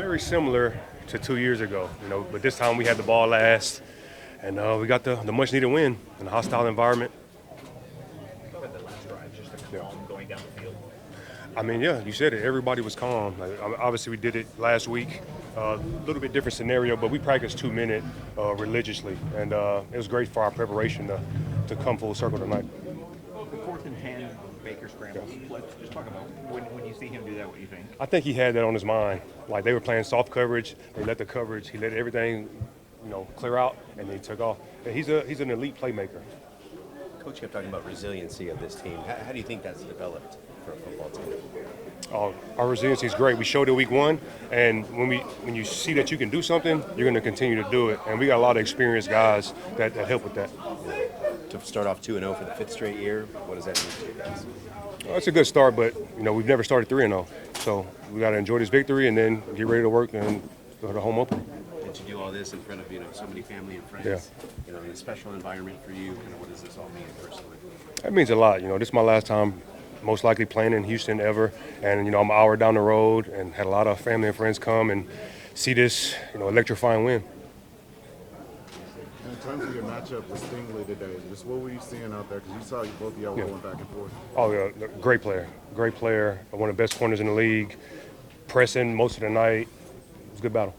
very similar to 2 years ago, but this time we had the ball last, and we got the much-needed win in a hostile environment. But the last drive, just a calm going down the field. I mean, yeah, you said it. Everybody was calm. Obviously, we did it last week. A little bit different scenario, but we practiced 2-minute religiously, and it was great for our preparation to come full circle tonight. The fourth and 10 Baker scramble splits. Just talk about when you see him do that, what you think. I think he had that on his mind. Like, they were playing soft coverage. They let the coverage. He let everything, clear out, and then he took off. And he's an elite playmaker. Coach kept talking about resiliency of this team. How do you think that's developed for a football team? Our resiliency is great. We showed it week 1, and when you see that you can do something, you're going to continue to do it. And we got a lot of experienced guys that help with that. To start off 2-0 for the 5th straight year, what does that mean to you guys? Well, it's a good start, but we've never started 3-0, so we got to enjoy this victory and then get ready to work and go to the home opener. And to do all this in front of so many family and friends, in a special environment for you, kind of what does this all mean personally? That means a lot. This is my last time most likely playing in Houston ever, and I'm an hour down the road and had a lot of family and friends come and see this electrifying win. In terms of your matchup with Stingley today, just what were you seeing out there? Because you saw both of y'all going back and forth. Oh, yeah, great player. One of the best corners in the league, pressing most of the night. It was a good battle.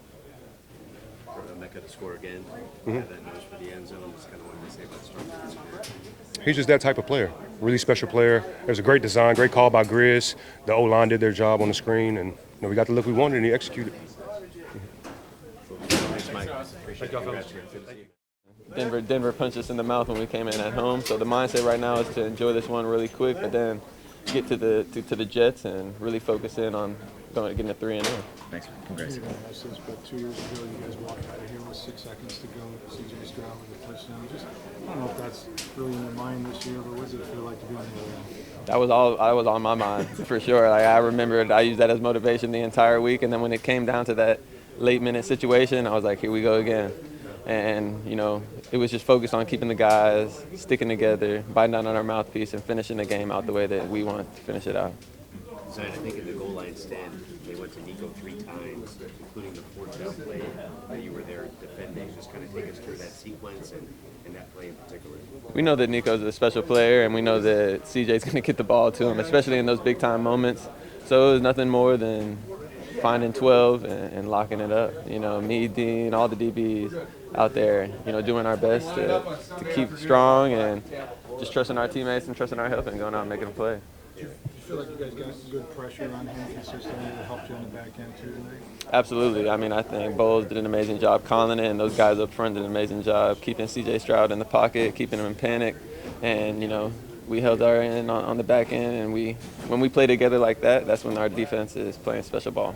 Mecca to score again. Had that nose for the end zone. Just kind of wanted to say about the start of this year. He's just that type of player. Really special player. There's a great design, great call by Grizz. The O-line did their job on the screen, and we got the look we wanted, and he executed. Thanks, Mike. Appreciate it. Denver punched us in the mouth when we came in at home. So the mindset right now is to enjoy this one really quick, but then get to the Jets and really focus in on getting a 3-0. Thanks. Congrats. But 2 years ago, you guys walked out of here with 6 seconds to go. CJ Stroud with a touchdown. I don't know if that's really in your mind this year, but what does it feel like to be on the other end? That was on my mind for sure. I remembered I used that as motivation the entire week, and then when it came down to that late-minute situation, I was like, here we go again. And, it was just focused on keeping the guys, sticking together, biting down on our mouthpiece, and finishing the game out the way that we want to finish it out. So I think in the goal line stand, they went to Nico 3 times, including the 4th down play that you were there defending. Just kind of take us through that sequence and that play in particular. We know that Nico's a special player, and we know that CJ's going to get the ball to him, especially in those big-time moments. So it was nothing more than finding 12 and locking it up. Me, Dean, all the DBs out there, doing our best to keep strong and just trusting our teammates and trusting our help and going out and making a play. Do you feel like you guys got good pressure on him consistently that helped you on the back end too tonight? Absolutely. I think Bowles did an amazing job calling it, and those guys up front did an amazing job keeping C.J. Stroud in the pocket, keeping him in panic. And, we held our end on the back end, and when we play together like that, that's when our defense is playing special ball.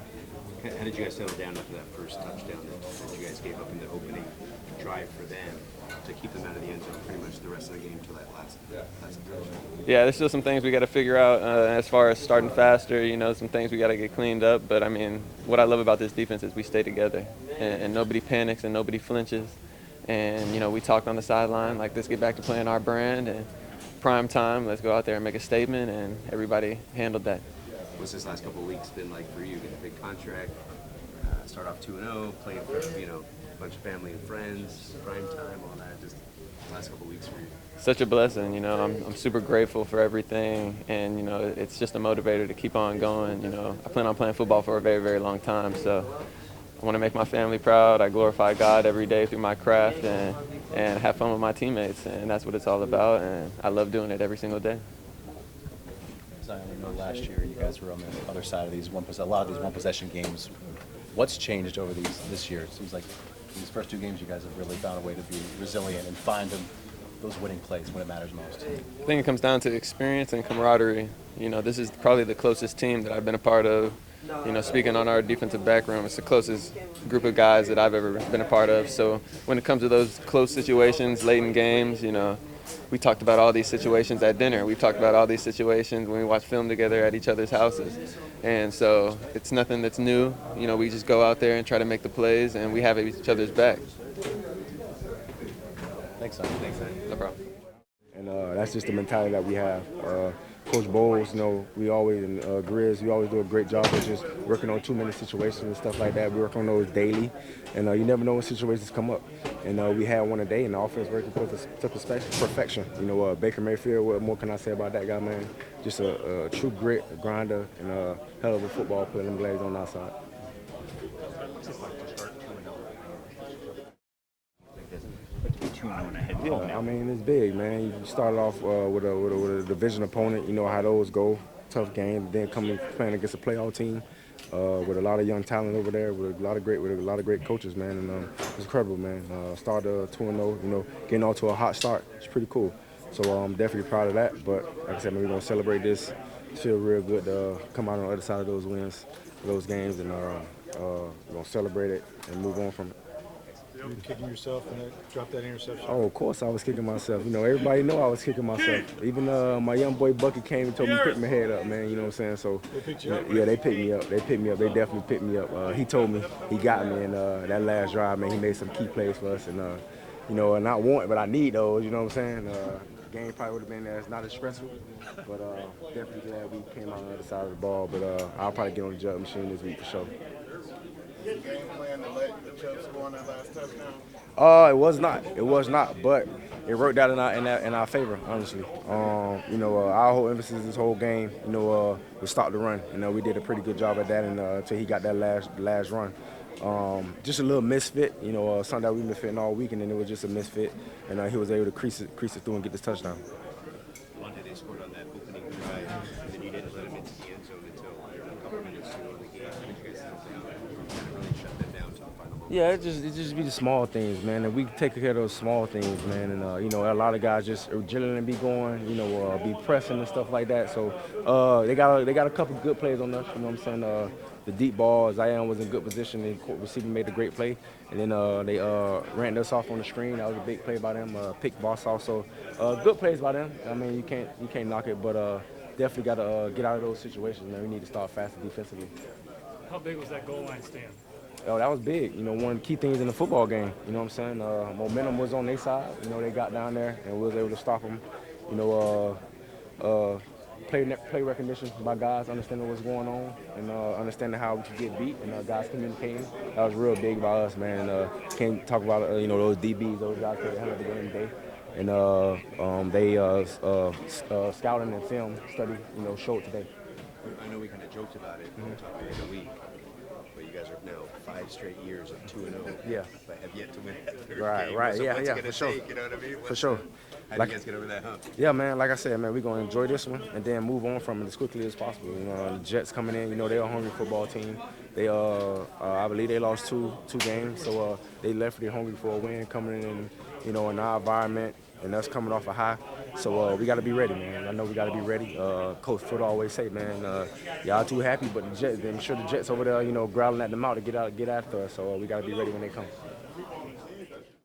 How did you guys settle down after that first touchdown that you guys gave up in the opening drive for them to keep them out of the end zone pretty much the rest of the game until that last touchdown? Yeah, there's still some things we got to figure out as far as starting faster, some things we got to get cleaned up. But, what I love about this defense is we stay together, and nobody panics and nobody flinches. And, we talked on the sideline, like, let's get back to playing our brand, and prime time, let's go out there and make a statement, and everybody handled that. What's this last couple of weeks been like for you? Get a big contract, start off 2-0, play in front of a bunch of family and friends, prime time, all that. Just the last couple of weeks for you. Such a blessing, I'm super grateful for everything, and it's just a motivator to keep on going. I plan on playing football for a very, very long time, so I want to make my family proud. I glorify God every day through my craft and have fun with my teammates, and that's what it's all about, and I love doing it every single day. Zyon, we know last year you guys were on the other side of a lot of these one-possession games. What's changed over this year? It seems like in these first 2 games you guys have really found a way to be resilient and find those winning plays when it matters most. I think it comes down to experience and camaraderie. This is probably the closest team that I've been a part of. Speaking on our defensive back room, it's the closest group of guys that I've ever been a part of. So when it comes to those close situations, late in games, we talked about all these situations at dinner. We've talked about all these situations when we watch film together at each other's houses. And so it's nothing that's new. We just go out there and try to make the plays, and we have each other's back. Thanks, Zyon. No problem. And that's just the mentality that we have. Coach Bowles, we always, and Grizz, we always do a great job of just working on 2-minute situations and stuff like that. We work on those daily, and you never know when situations come up. And we had one today, and the offense worked to perfection. Baker Mayfield, what more can I say about that guy, man? Just a true grit, a grinder, and a hell of a football player. I'm glad he's on our side. What's it like to start 2-0? But to be 2-0 in a head field now. I mean, it's big, man. You started off with a division opponent. You know how those go, tough games. Then coming playing against a playoff team with a lot of young talent over there, with a lot of great coaches, man. And it's incredible, man. Started 2-0. Getting off to a hot start. It's pretty cool. So I'm definitely proud of that. But like I said, man, we're gonna celebrate this. Feel real good to come out on the other side of those wins, those games, and we're gonna celebrate it and move on from it. You were kicking yourself when I dropped that interception? Oh, of course I was kicking myself. Everybody know I was kicking myself. Even my young boy Bucky came and told me to pick my head up, man. You know what I'm saying? So They picked you up? yeah, they picked me up. They definitely picked me up. He told me he got me in that last drive, man. He made some key plays for us, and and I want it, but I need those. You know what I'm saying? The game probably would have been as not as stressful, but definitely glad we came out on the other side of the ball. But I'll probably get on the jump machine this week for sure. Game plan to let the Chubb score on that last touchdown? It was not, but it worked out in our favor, honestly. Our whole emphasis this whole game, was stop the run. We did a pretty good job at that, and until he got that last run. Just a little misfit, something that we've been fitting all week, and then it was just a misfit, and he was able to crease it through and get this touchdown. Lavonte, they scored on that opening drive, and then you didn't let him into the end zone until a couple minutes to go in the game. How did you guys settle down and kind of really shut that down to the final moment? Yeah, it just be the small things, man, and we take care of those small things, man, and a lot of guys just agility be going, be pressing and stuff like that. So they got a couple good plays on us, you know what I'm saying? The deep ball, Zyon was in good position, the receiver made a great play, and then they ran us off on the screen. That was a big play by them. Pick boss also, good plays by them. I mean, you can't knock it, but definitely got to get out of those situations, man. We need to start faster defensively. How big was that goal line stand? Oh, that was big. One of the key things in the football game. You know what I'm saying? Momentum was on their side. They got down there and we was able to stop them. Play recognition by guys understanding what's going on and understanding how we can get beat and guys communicating. That was real big by us, man. Can't talk about those DBs, those guys play the hell of the game today. And they scouting and film study, showed today. I know we kind of joked about it in the week, but you guys are now 5 straight years of 2-0. Yeah. But have yet to win that third Right, game. right, So yeah, what's it yeah, gonna for sure. take, you know what I mean? For sure. How do you guys get over that hump? Yeah, man, like I said, man, we're going to enjoy this one and then move on from it as quickly as possible. The Jets coming in, they're a hungry football team. They, I believe they lost two games, so they left there hungry for a win coming in, in our environment and us coming off a high. So we got to be ready, man. I know we got to be ready. Coach Foot always say, man, y'all too happy, but the Jets, I'm sure the Jets over there, growling at them out to get after us. So we got to be ready when they come.